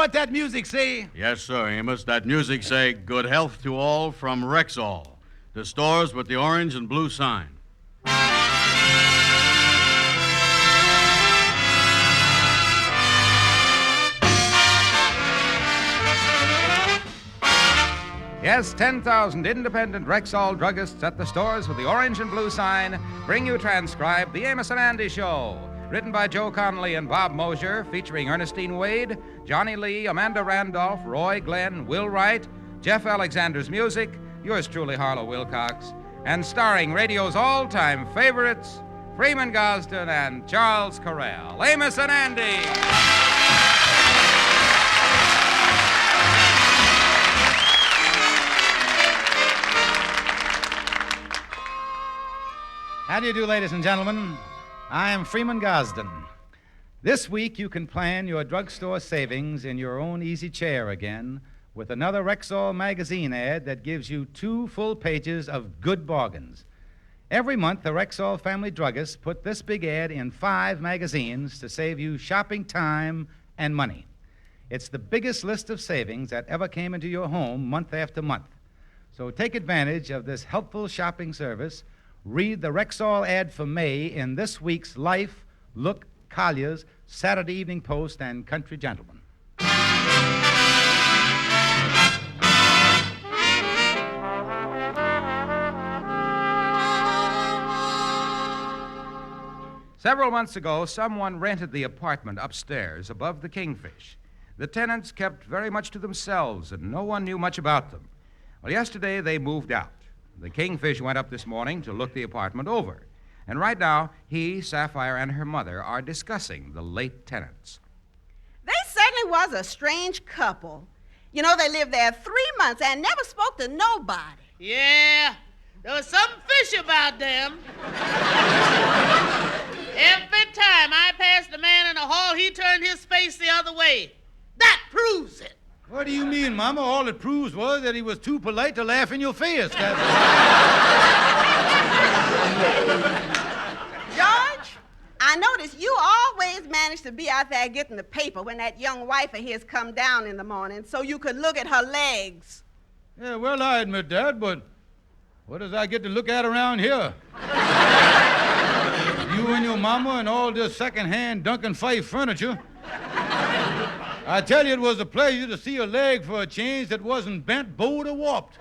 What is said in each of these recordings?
what that music say? Yes, sir, Amos. That music say, good health to all from Rexall. The stores with the orange and blue sign. Yes, 10,000 independent Rexall druggists at the stores with the orange and blue sign bring you transcribed The Amos and Andy Show. Written by Joe Connolly and Bob Mosier, featuring Ernestine Wade, Johnny Lee, Amanda Randolph, Roy Glenn, Will Wright, Jeff Alexander's music, yours truly, Harlow Wilcox, and starring radio's all-time favorites, Freeman Gosden and Charles Correll. Amos and Andy! How do you do, ladies and gentlemen? I am Freeman Gosden. This week, you can plan your drugstore savings in your own easy chair again with another Rexall magazine ad that gives you 2 full pages of good bargains. Every month, the Rexall family druggists put this big ad in 5 magazines to save you shopping time and money. It's the biggest list of savings that ever came into your home month after month. So take advantage of this helpful shopping service. Read the Rexall ad for May in this week's Life, Look, Collier's, Saturday Evening Post, and Country Gentleman. Several months ago, someone rented the apartment upstairs above the Kingfish. The tenants kept very much to themselves, and no one knew much about them. Well, yesterday they moved out. The Kingfish went up this morning to look the apartment over. And right now, he, Sapphire, and her mother are discussing the late tenants. They certainly was a strange couple. You know, they lived there 3 months and never spoke to nobody. Yeah, there was something fishy about them. Every time I passed a man in the hall, he turned his face the other way. That proves it. What do you mean, Mama? All it proves was that he was too polite to laugh in your face. George, I notice you always manage to be out there getting the paper when that young wife of his come down in the morning so you could look at her legs. Yeah, well, I admit that, but what does I get to look at around here? You and your mama and all this second-hand Duncan Fife furniture. I tell you, it was a pleasure to see a leg for a change that wasn't bent, bowed, or warped.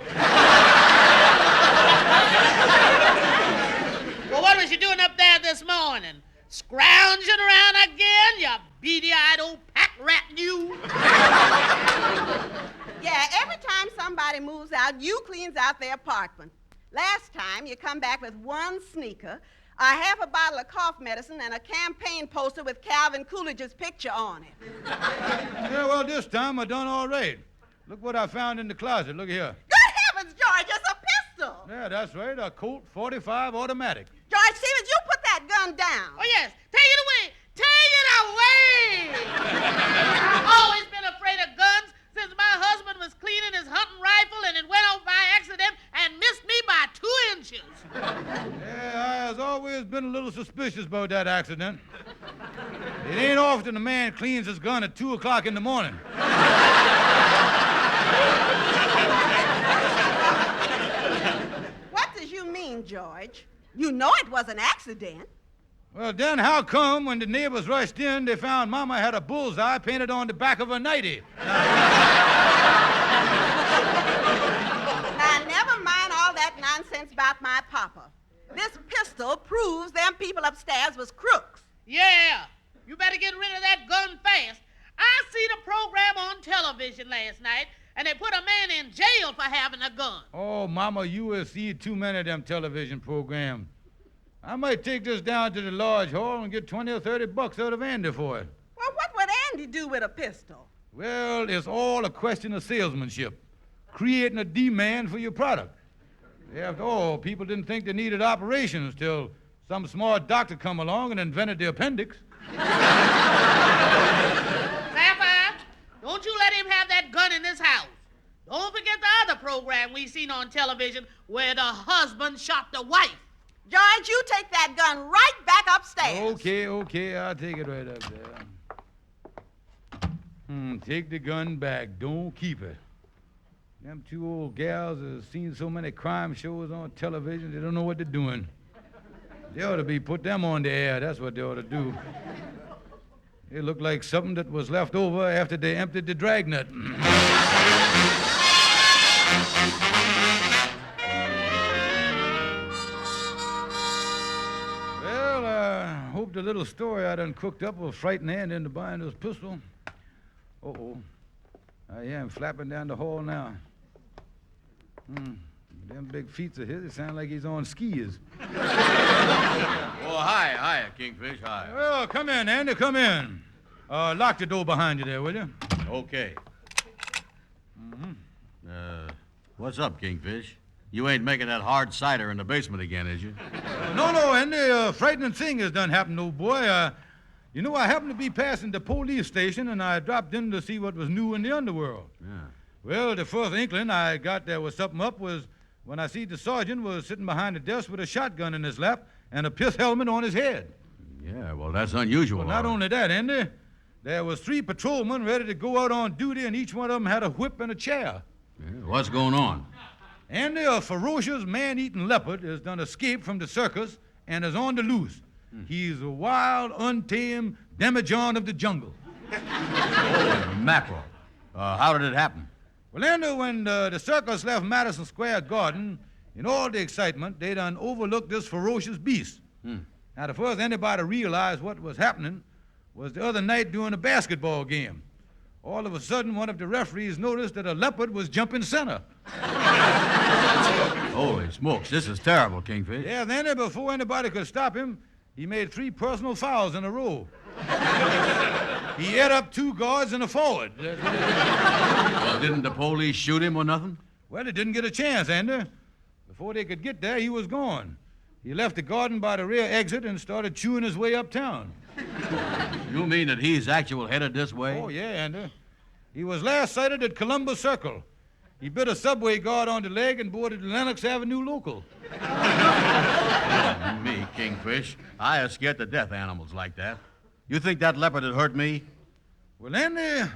Well, what was you doing up there this morning? Scrounging around again, you beady-eyed old pack rat you? Yeah, every time somebody moves out, you cleans out their apartment. Last time, you come back with 1 sneaker, a half a bottle of cough medicine, and a campaign poster with Calvin Coolidge's picture on it. Yeah, well, this time I done all right. Look what I found in the closet. Look here. Good heavens, George, it's a pistol. Yeah, that's right, a Colt 45 automatic. George Stevens, you put that gun down. Oh, yes. Take it away. Take it away. I've always been afraid of guns since my husband was cleaning his hunting rifle and it went off by accident and missed me by 2 inches. Yeah, I has always been a little suspicious about that accident. It ain't often a man cleans his gun at 2 o'clock in the morning. What does you mean, George? You know it was an accident. Well, then how come when the neighbors rushed in, they found Mama had a bullseye painted on the back of her nightie? Now, never mind all that nonsense about my papa. This pistol proves them people upstairs was crooks. Yeah, you better get rid of that gun fast. I seen a program on television last night, and they put a man in jail for having a gun. Oh, Mama, you will see too many of them television programs. I might take this down to the lodge hall and get 20 or 30 bucks out of Andy for it. Well, what would Andy do with a pistol? Well, it's all a question of salesmanship, creating a demand for your product. After all, people didn't think they needed operations till some smart doctor come along and invented the appendix. Sapphire, don't you let him have that gun in this house. Don't forget the other program we seen on television where the husband shot the wife. George, you take that gun right back upstairs. Okay, I'll take it right up there. Take the gun back. Don't keep it. Them two old gals have seen so many crime shows on television, they don't know what they're doing. They ought to be put them on the air. That's what they ought to do. They look like something that was left over after they emptied the dragnet. Well, I hope the little story I done cooked up will frighten Andy into buying this pistol. Uh-oh. I am flapping down the hall now. Them big feet of his, it sound like he's on skis. Oh, hi, Kingfish, hi. Well, come in, Andy, come in. Lock the door behind you there, will you? Okay. What's up, Kingfish? You ain't making that hard cider in the basement again, is you? No, Andy, a frightening thing has done happened, old boy. You know, I happened to be passing the police station, and I dropped in to see what was new in the underworld. Yeah. Well, the first inkling I got there was something up was when I see the sergeant was sitting behind the desk with a shotgun in his lap and a pith helmet on his head. Yeah, well, that's unusual. Well, not only that, Andy, there was 3 patrolmen ready to go out on duty, and each one of them had a whip and a chair. Yeah, what's going on? Andy, a ferocious man-eating leopard has done escape from the circus and is on the loose. He's a wild, untamed demijohn of the jungle. Oh, mackerel. How did it happen? Well, Andy, when the circus left Madison Square Garden, in all the excitement, they done overlooked this ferocious beast. Now, the first anybody realized what was happening was the other night during a basketball game. All of a sudden, one of the referees noticed that a leopard was jumping center. Holy smokes, this is terrible, Kingfish. Yeah, then before anybody could stop him, he made 3 personal fouls in a row. He ate up 2 guards and a forward. Well, didn't the police shoot him or nothing? Well, he didn't get a chance, Andy. Before they could get there, he was gone. He left the garden by the rear exit and started chewing his way uptown. You mean that he's actual headed this way? Oh, yeah, Andy. He was last sighted at Columbus Circle. He bit a subway guard on the leg and boarded the Lenox Avenue local. Me, Kingfish. I are scared to death animals like that. You think that leopard would hurt me? Well, Andy,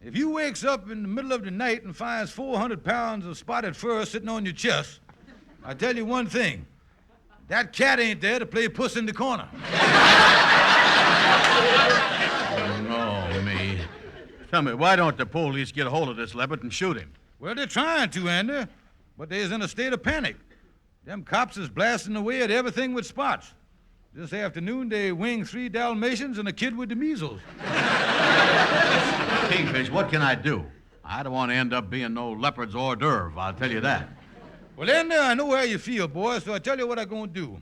if you wakes up in the middle of the night and finds 400 pounds of spotted fur sitting on your chest, I tell you one thing. That cat ain't there to play puss in the corner. Oh, me. Tell me, why don't the police get a hold of this leopard and shoot him? Well, they're trying to, Andy, but they's in a state of panic. Them cops is blasting away at everything with spots. This afternoon, they winged 3 Dalmatians and a kid with the measles. Kingfish, what can I do? I don't want to end up being no leopard's hors d'oeuvre, I'll tell you that. Well, Andy, I know how you feel, boy, so I tell you what I'm going to do.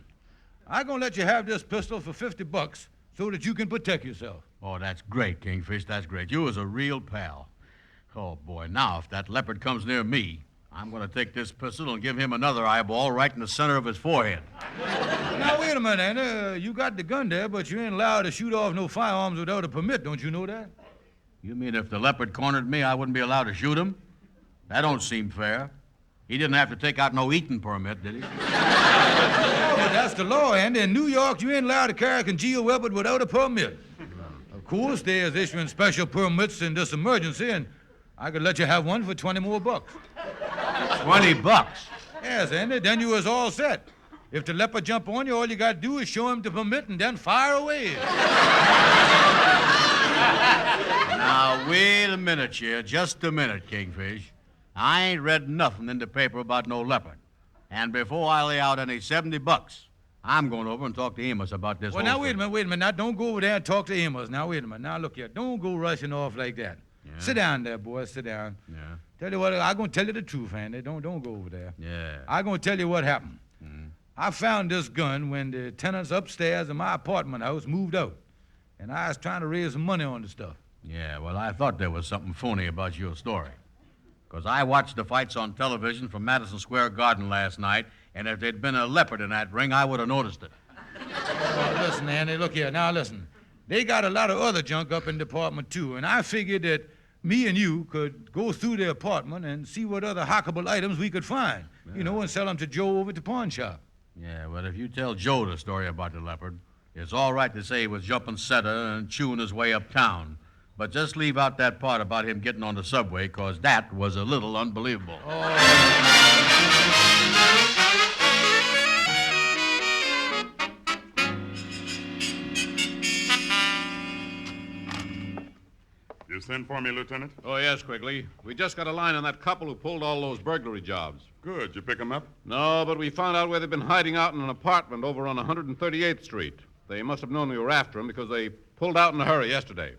I'm going to let you have this pistol for $50 so that you can protect yourself. Oh, that's great, Kingfish, that's great. You was a real pal. Oh, boy, now if that leopard comes near me, I'm going to take this pistol and give him another eyeball right in the center of his forehead. Now, wait a minute, Andy. You got the gun there, but you ain't allowed to shoot off no firearms without a permit. Don't you know that? You mean if the leopard cornered me, I wouldn't be allowed to shoot him? That don't seem fair. He didn't have to take out no eating permit, did he? Oh, but that's the law, Andy. In New York, you ain't allowed to carry a concealed weapon without a permit. Of course, they is issuing special permits in this emergency, and I could let you have one for $20 more. $20? Yes, Andy. Then you was all set. If the leopard jump on you, all you got to do is show him the permit and then fire away. Now, wait a minute here. Just a minute, Kingfish. I ain't read nothing in the paper about no leopard. And before I lay out any $70, I'm going over and talk to Amos about this. Well, now, wait a minute. Now, don't go over there and talk to Amos. Now, wait a minute. Now, look here. Don't go rushing off like that. Yeah. Sit down there, boy. Sit down. Yeah. Tell you what, I'm going to tell you the truth, Andy. Don't go over there. Yeah. I'm going to tell you what happened. I found this gun when the tenants upstairs in my apartment house moved out. And I was trying to raise some money on the stuff. Yeah, well, I thought there was something phony about your story. Because I watched the fights on television from Madison Square Garden last night, and if there'd been a leopard in that ring, I would have noticed it. Oh, listen, Andy, look here. Now, listen. They got a lot of other junk up in the apartment, too, and I figured that me and you could go through the apartment and see what other hockable items we could find, you know, and sell them to Joe over at the pawn shop. Yeah, well, if you tell Joe the story about the leopard, it's all right to say he was jumping center and chewing his way uptown. But just leave out that part about him getting on the subway, because that was a little unbelievable. You sent for me, Lieutenant? Oh, yes, Quigley. We just got a line on that couple who pulled all those burglary jobs. Good. You pick them up? No, but we found out where they've been hiding out in an apartment over on 138th Street. They must have known we were after them because they pulled out in a hurry yesterday.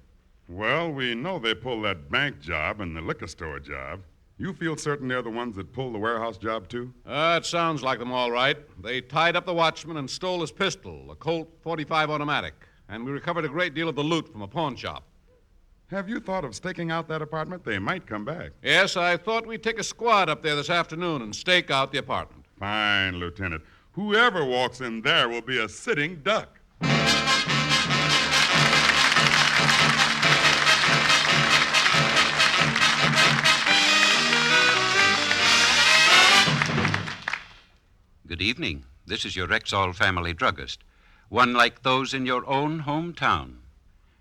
Well, we know they pulled that bank job and the liquor store job. You feel certain they're the ones that pulled the warehouse job, too? It sounds like them all right. They tied up the watchman and stole his pistol, a Colt .45 automatic, and we recovered a great deal of the loot from a pawn shop. Have you thought of staking out that apartment? They might come back. Yes, I thought we'd take a squad up there this afternoon and stake out the apartment. Fine, Lieutenant. Whoever walks in there will be a sitting duck. Good evening. This is your Rexall family druggist, one like those in your own hometown.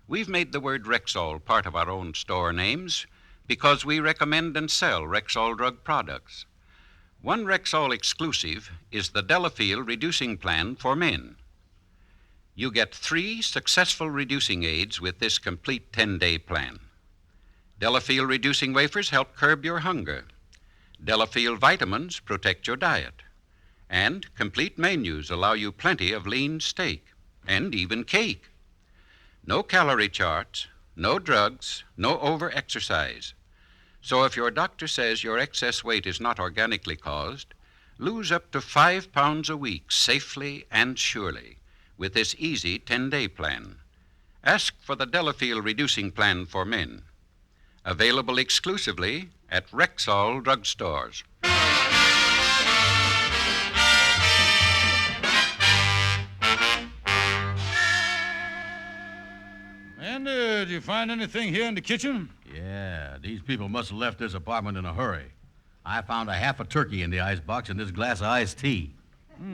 We've made the word Rexall part of our own store names because we recommend and sell Rexall drug products. One Rexall exclusive is the Delafield Reducing Plan for men. You get 3 successful reducing aids with this complete 10-day plan. Delafield Reducing Wafers help curb your hunger. Delafield Vitamins protect your diet. And complete menus allow you plenty of lean steak and even cake. No calorie charts, no drugs, no over-exercise. So if your doctor says your excess weight is not organically caused, lose up to 5 pounds a week safely and surely with this easy 10-day plan. Ask for the Delafield Reducing Plan for Men. Available exclusively at Rexall drugstores. Andy, did you find anything here in the kitchen? Yeah, these people must have left this apartment in a hurry. I found a half a turkey in the icebox and this glass of iced tea.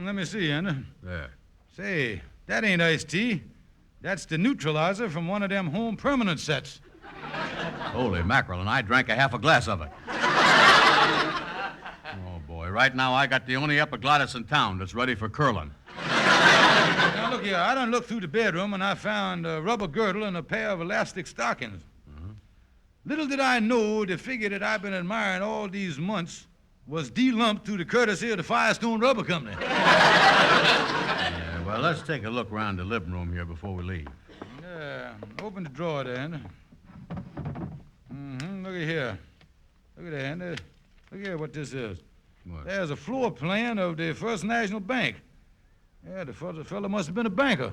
Let me see, Andy. There. Say, that ain't iced tea. That's the neutralizer from one of them home permanent sets. Holy mackerel, and I drank a half a glass of it. Oh, boy, right now I got the only epiglottis in town that's ready for curling. Now, look here, I done looked through the bedroom and I found a rubber girdle and a pair of elastic stockings. Little did I know the figure that I've been admiring all these months was de-lumped through the courtesy of the Firestone Rubber Company. Yeah, well, let's take a look around the living room here before we leave. Yeah, open the drawer there, Andy. Look at here. Look at that, Andy. Look here what this is. What? There's a floor plan of the First National Bank. Yeah, the fellow must have been a banker.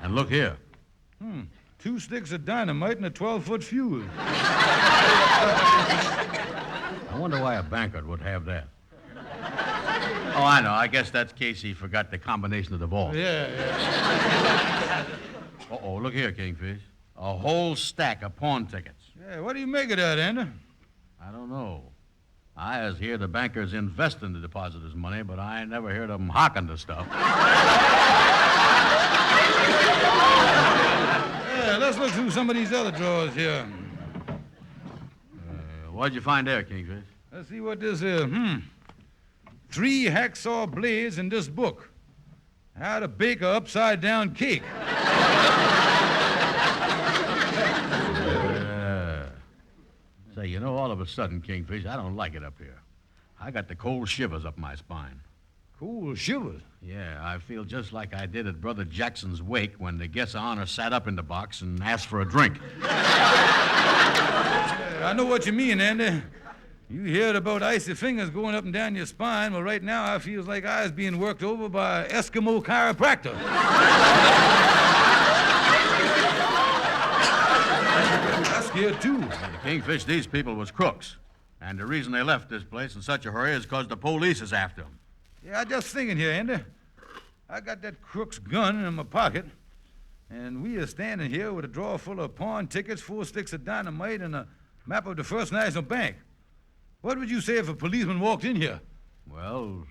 And look here. 2 sticks of dynamite and a 12-foot fuse. I wonder why a banker would have that. Oh, I know. I guess that's Casey forgot the combination of the vault. Yeah. Uh-oh, look here, Kingfish. A whole stack of pawn tickets. Yeah, what do you make of that, Andy? I don't know. I has hear the bankers invest in the depositors' money, but I ain't never heard of them hawking the stuff. Yeah, let's look through some of these other drawers here. What'd you find there, Kingfish? Let's see what this is. 3 hacksaw blades in this book. How to bake a upside-down cake. Say, you know, all of a sudden, Kingfish, I don't like it up here. I got the cold shivers up my spine. Cool shivers. Yeah, I feel just like I did at Brother Jackson's wake when the guest of honor sat up in the box and asked for a drink. I know what you mean, Andy. You heard about icy fingers going up and down your spine. Well, right now, I feels like I was being worked over by an Eskimo chiropractor. I'm scared, too. Kingfish, these people was crooks. And the reason they left this place in such a hurry is because the police is after them. Yeah, I'm just thinking here, Andy. I got that crook's gun in my pocket, and we are standing here with a drawer full of pawn tickets, 4 sticks of dynamite, and a map of the First National Bank. What would you say if a policeman walked in here? Well,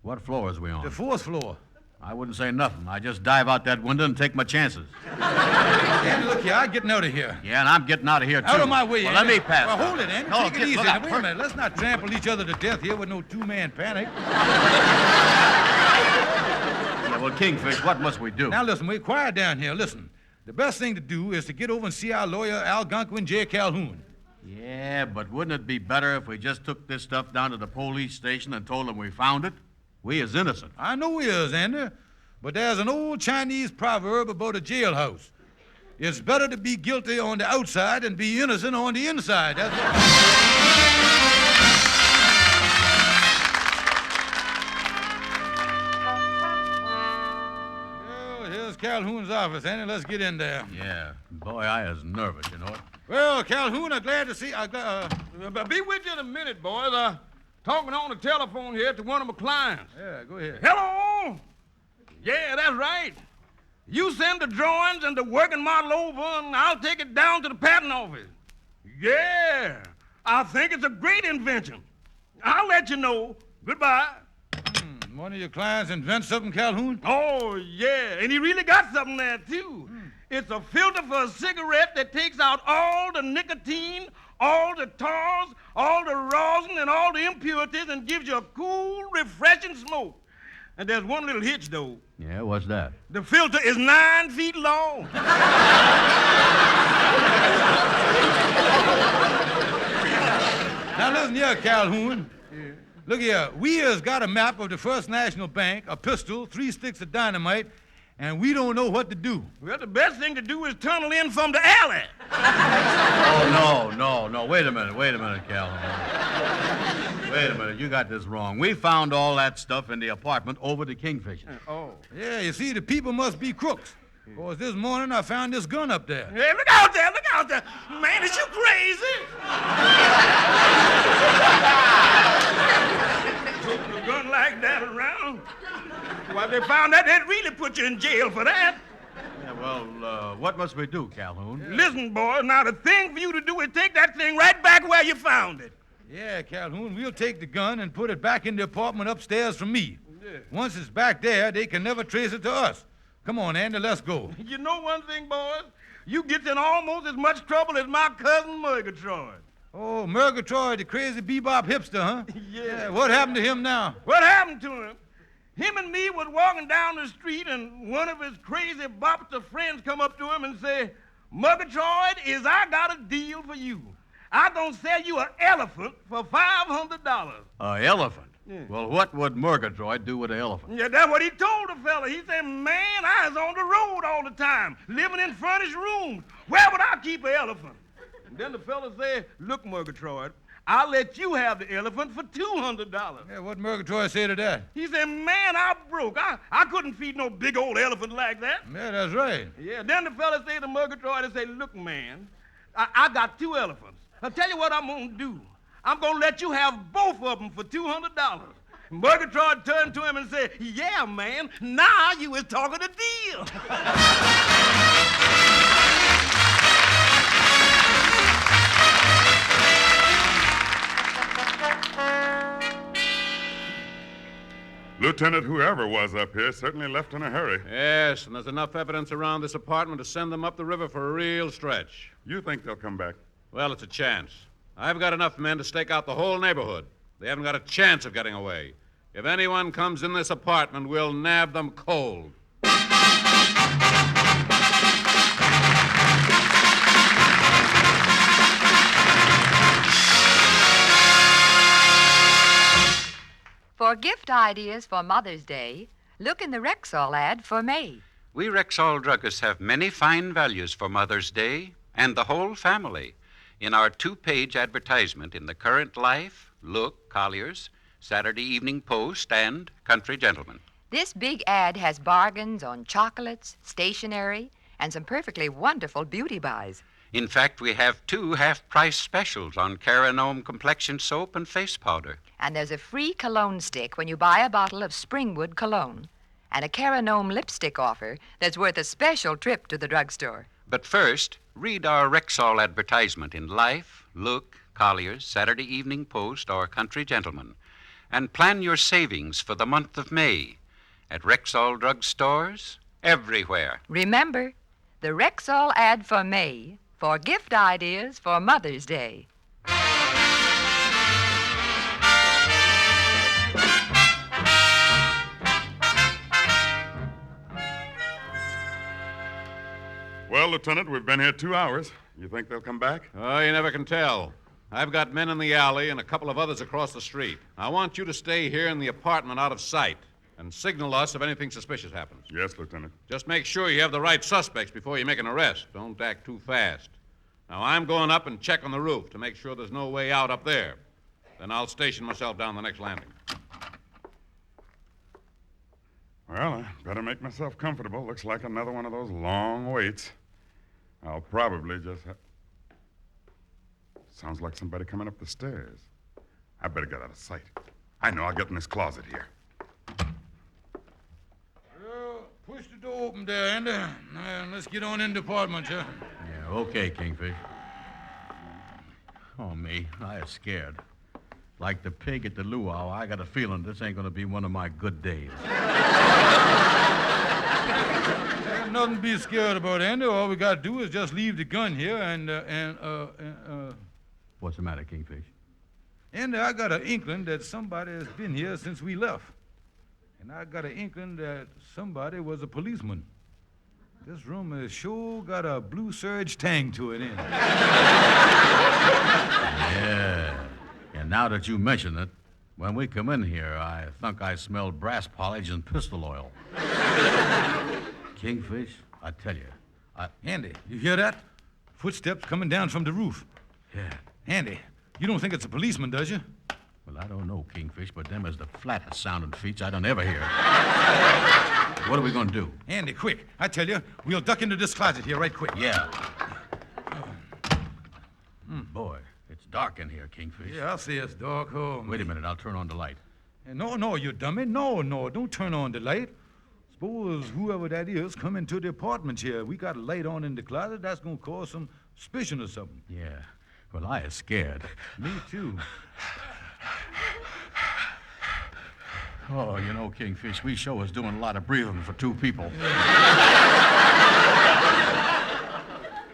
what floor is we on? The 4th floor. I wouldn't say nothing. I just dive out that window and take my chances. Andy, look here. I'm getting out of here. Yeah, and I'm getting out of here, too. Out of my way, Well, Andy. let me pass. Well, hold it, Andy. No, Take it easy. look Now, out. wait a minute. Let's not trample each other to death here with no two-man panic. Yeah, well, Kingfish, what must we do? Now, listen, we're quiet down here. Listen, the best thing to do is to get over and see our lawyer, Algonquin J. Calhoun. Yeah, but wouldn't it be better if we just took this stuff down to the police station and told them we found it? We is innocent. I know he is, Andy, but there's an old Chinese proverb about a jailhouse. It's better to be guilty on the outside than be innocent on the inside. That's what... Well, here's Calhoun's office, Andy. Let's get in there. Yeah, boy, I is nervous, you know it. Well, Calhoun, I'm glad to see... Be with you in a minute, boys. Talking on the telephone here to one of my clients. Yeah, go ahead. Hello? Yeah, that's right. You send the drawings and the working model over, and I'll take it down to the patent office. Yeah, I think it's a great invention. I'll let you know. Goodbye. One of your clients invent something, Calhoun? Oh, yeah, and he really got something there, too. It's a filter for a cigarette that takes out all the nicotine, all the tars, all the rosin, and all the impurities and gives you a cool, refreshing smoke. And there's one little hitch, though. Yeah, what's that? The filter is 9 feet long. Now, listen here, Calhoun. Look here. We has got a map of the First National Bank, a pistol, 3 sticks of dynamite, and we don't know what to do. Well, the best thing to do is tunnel in from the alley. Oh, no. Wait a minute, Calhoun. Wait a minute, you got this wrong. We found all that stuff in the apartment over to Kingfish. Oh. Yeah, you see, the people must be crooks. Because this morning I found this gun up there. Hey, look out there. Man, is you crazy? Toting a gun like that around. Why, they found that, they'd really put you in jail for that. Yeah, well, what must we do, Calhoun? Listen, boy, now the thing for you to do is take that thing right back where you found it. Yeah, Calhoun, we'll take the gun and put it back in the apartment upstairs from me. Yeah. Once it's back there, they can never trace it to us. Come on, Andy, let's go. You know one thing, boys? You get in almost as much trouble as my cousin Murgatroyd. Oh, Murgatroyd, the crazy bebop hipster, huh? Yeah. What happened to him now? What happened to him? Him and me was walking down the street, and one of his crazy bopster friends come up to him and say, Murgatroyd, I got a deal for you. I gonna sell you an elephant for $500. An elephant? Yeah. Well, what would Murgatroyd do with an elephant? Yeah, that's what he told the fella. He said, man, I was on the road all the time, living in furnished rooms. Where would I keep an elephant? And then the fella said, look, Murgatroyd, I'll let you have the elephant for $200. Yeah, what Murgatroyd say to that? He said, man, I'm broke. I couldn't feed no big old elephant like that. Yeah, that's right. Yeah, then the fella said to Murgatroyd, he said, look, man, I got 2 elephants. I'll tell you what I'm going to do. I'm going to let you have both of them for $200. Murgatroyd turned to him and said, yeah, man, now you is talking a deal. Lieutenant, whoever was up here certainly left in a hurry. Yes, and there's enough evidence around this apartment to send them up the river for a real stretch. You think they'll come back? Well, it's a chance. I've got enough men to stake out the whole neighborhood. They haven't got a chance of getting away. If anyone comes in this apartment, we'll nab them cold. For gift ideas for Mother's Day, look in the Rexall ad for May. We Rexall druggists have many fine values for Mother's Day and the whole family in our 2-page advertisement in the Current Life, Look, Collier's, Saturday Evening Post, and Country Gentleman. This big ad has bargains on chocolates, stationery, and some perfectly wonderful beauty buys. In fact, we have 2 half-price specials on Caranome complexion soap and face powder. And there's a free cologne stick when you buy a bottle of Springwood cologne, and a Caranome lipstick offer that's worth a special trip to the drugstore. But first, read our Rexall advertisement in Life, Look, Collier's, Saturday Evening Post, or Country Gentleman, and plan your savings for the month of May. At Rexall drug stores, everywhere. Remember, the Rexall ad for May for gift ideas for Mother's Day. Well, Lieutenant, we've been here 2 hours. You think they'll come back? Oh, you never can tell. I've got men in the alley and a couple of others across the street. I want you to stay here in the apartment out of sight and signal us if anything suspicious happens. Yes, Lieutenant. Just make sure you have the right suspects before you make an arrest. Don't act too fast. Now, I'm going up and check on the roof to make sure there's no way out up there. Then I'll station myself down the next landing. Well, I better make myself comfortable. Looks like another one of those long waits. I'll probably just Sounds like somebody coming up the stairs. I better get out of sight. I know. I'll get in this closet here. Well, push the door open there, Andy. Let's get on in the apartment, yeah? Yeah, okay, Kingfish. Oh, me, I was scared. Like the pig at the luau, I got a feeling this ain't gonna be one of my good days. There's nothing to be scared about, Andy. All we gotta do is just leave the gun here and What's the matter, Kingfish? Andy, I got an inkling that somebody has been here since we left. And I got an inkling that somebody was a policeman. This room has sure got a blue serge tang to it, ain't it? Yeah. And now that you mention it, when we come in here, I think I smelled brass polish and pistol oil. Kingfish, I tell you, Andy, you hear that? Footsteps coming down from the roof. Yeah. Andy, you don't think it's a policeman, does you? Well, I don't know, Kingfish, but them is the flattest sounding feats I don't ever hear. What are we gonna do? Andy, quick. I tell you, we'll duck into this closet here right quick. Yeah. Boy, it's dark in here, Kingfish. Yeah, I'll see it's dark. Oh, Wait a minute, I'll turn on the light. No, you dummy. No, don't turn on the light. Suppose whoever that is come into the apartment here. We got a light on in the closet. That's gonna cause some suspicion or something. Yeah. Well, I is scared. Me too. Oh, you know, Kingfish, we sure was doing a lot of breathing for two people.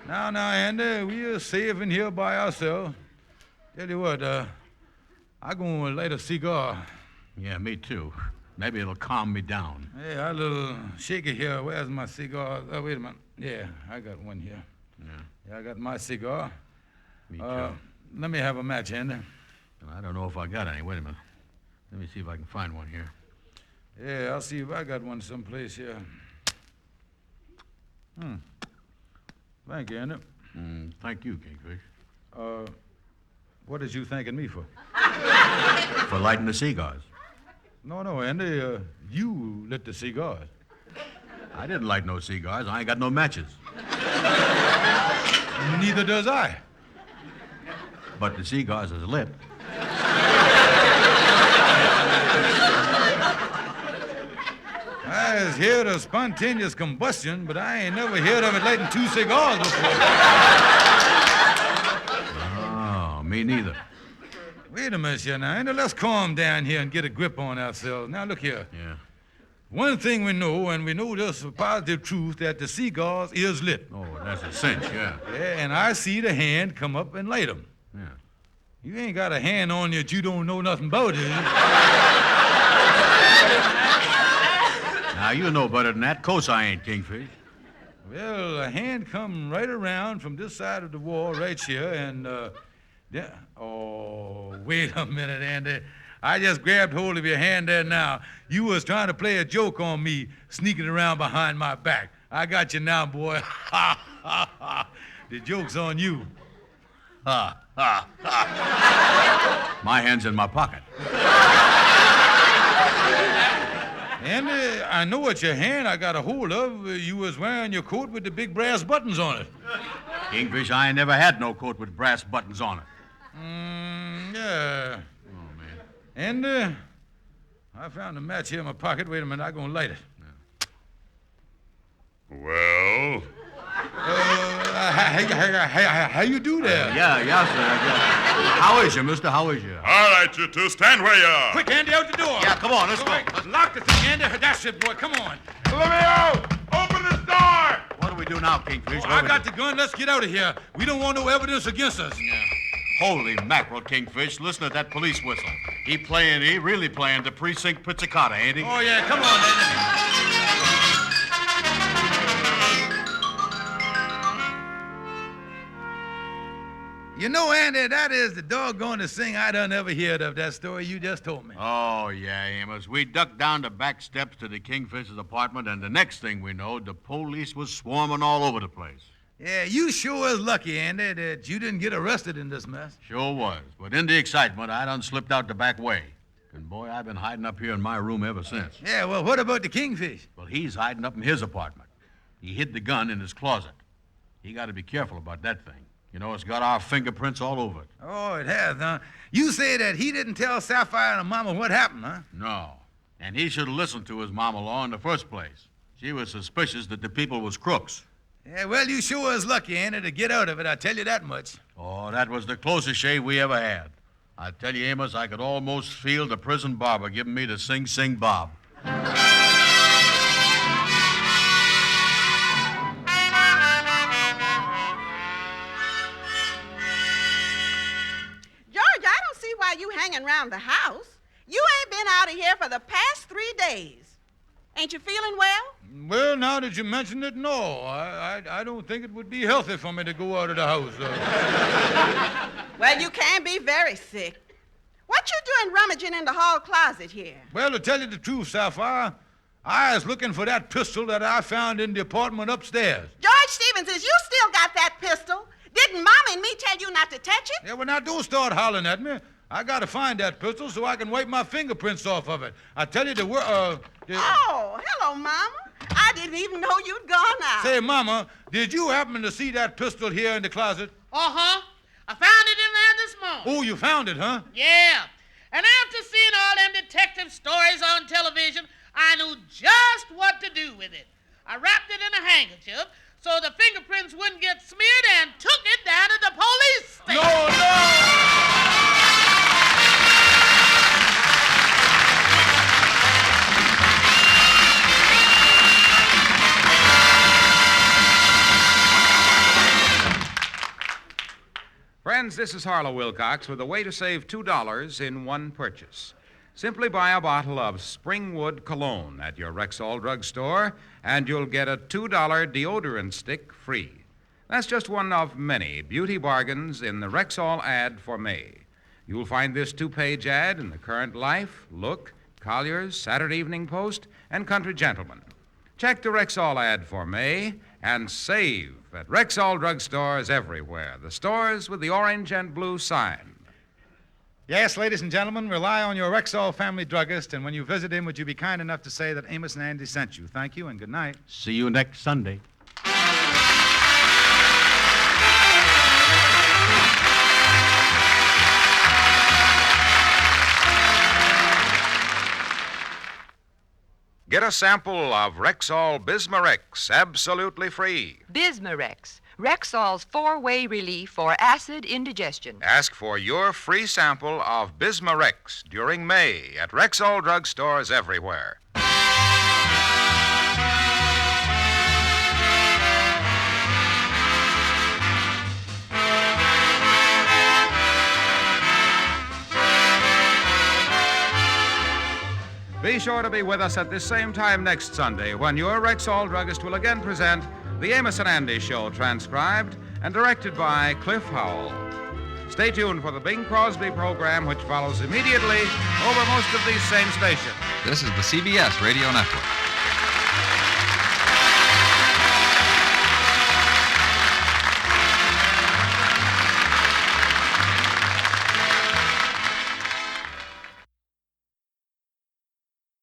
Now, Andy, we are safe in here by ourselves. Tell you what, I'm gonna light a cigar. Yeah, me too. Maybe it'll calm me down. Hey, a little shaky here. Where's my cigar? Oh, wait a minute. Yeah, I got one here. Yeah, I got my cigar. Me too. Let me have a match, Andy. Well, I don't know if I got any. Wait a minute. Let me see if I can find one here. Yeah, I'll see if I got one someplace here. Thank you, Andy. Thank you, Kingfish. What is you thanking me for? For lighting the cigars. No, Andy. You lit the cigars. I didn't light no cigars. I ain't got no matches. Neither does I. But the cigars is lit. I has heard of spontaneous combustion, but I ain't never heard of it lighting two cigars before. Oh, me neither. Wait a minute here now, Andy. Let's calm down here and get a grip on ourselves. Now, look here. Yeah. One thing we know, and we know this for positive truth, that the cigars is lit. Oh, that's a cinch, yeah. Yeah, and I see the hand come up and light them. Yeah. You ain't got a hand on you that you don't know nothing about it. Now, you know better than that. Of course I ain't, Kingfish. Well, a hand come right around from this side of the wall right here, and, oh, wait a minute, Andy. I just grabbed hold of your hand there now. You was trying to play a joke on me, sneaking around behind my back. I got you now, boy. Ha, ha, ha. The joke's on you. Ha, ha, ha. My hand's in my pocket. Andy, I know what your hand I got a hold of. You was wearing your coat with the big brass buttons on it. Kingfish, I ain't never had no coat with brass buttons on it. Yeah. Oh, man. And, I found a match here in my pocket. Wait a minute, I'm gonna light it. Well? How you do there? Yeah, sir. How is you, mister? How is you? All right, you two, stand where you are. Quick, Andy, out the door. Yeah, come Come on, let's go. Lock the thing, Andy. That's it, boy. Come on. Let me out! Open this door! What do we do now, Kingfish? I got the gun. Let's get out of here. We don't want no evidence against us. Yeah. Holy mackerel, Kingfish. Listen to that police whistle. He really playing the precinct pizzicata, ain't he? Oh, yeah. Come on, Andy. You know, Andy, that is the doggonest thing I done ever heard of that story you just told me. Oh, yeah, Amos. We ducked down the back steps to the Kingfish's apartment, and the next thing we know, the police was swarming all over the place. Yeah, you sure is lucky, Andy, that you didn't get arrested in this mess. Sure was. But in the excitement, I done slipped out the back way. And, boy, I've been hiding up here in my room ever since. Yeah, well, what about the Kingfish? Well, he's hiding up in his apartment. He hid the gun in his closet. You got to be careful about that thing. You know, it's got our fingerprints all over it. Oh, it has, huh? You say that he didn't tell Sapphire and Mama what happened, huh? No. And he should have listened to his mama-law in the first place. She was suspicious that the people was crooks. Yeah, well, you sure is lucky, Andy, to get out of it, I tell you that much. Oh, that was the closest shave we ever had. I tell you, Amos, I could almost feel the prison barber giving me the sing-sing bob. Why you hanging around the house? You ain't been out of here for the past 3 days. Ain't you feeling well? Well, now that you mention it, no. I don't think it would be healthy for me to go out of the house. Well, you can be very sick. What you doing rummaging in the hall closet here? Well, to tell you the truth, Sapphire, I was looking for that pistol that I found in the apartment upstairs. George Stevens, is you still got that pistol? Didn't Mama and me tell you not to touch it? Yeah, well, now don't start hollering at me. I got to find that pistol so I can wipe my fingerprints off of it. I tell you, Oh, hello, Mama. I didn't even know you'd gone out. Say, Mama, did you happen to see that pistol here in the closet? Uh-huh. I found it in there this morning. Oh, you found it, huh? Yeah. And after seeing all them detective stories on television, I knew just what to do with it. I wrapped it in a handkerchief so the fingerprints wouldn't get smeared and took it down to the police station. No! Friends, this is Harlow Wilcox with a way to save $2 in one purchase. Simply buy a bottle of Springwood cologne at your Rexall drugstore, and you'll get a $2 deodorant stick free. That's just one of many beauty bargains in the Rexall ad for May. You'll find this 2-page ad in the Current Life, Look, Collier's, Saturday Evening Post, and Country Gentleman. Check the Rexall ad for May and save at Rexall drugstores everywhere, the stores with the orange and blue sign. Yes, ladies and gentlemen, rely on your Rexall family druggist, and when you visit him, would you be kind enough to say that Amos and Andy sent you? Thank you, and good night. See you next Sunday. Get a sample of Rexall Bismarex, absolutely free. Bismarex, Rexall's 4-way relief for acid indigestion. Ask for your free sample of Bismarex during May at Rexall drugstores everywhere. Be sure to be with us at this same time next Sunday when your Rexall druggist will again present the Amos and Andy Show, transcribed and directed by Cliff Howell. Stay tuned for the Bing Crosby program, which follows immediately over most of these same stations. This is the CBS Radio Network.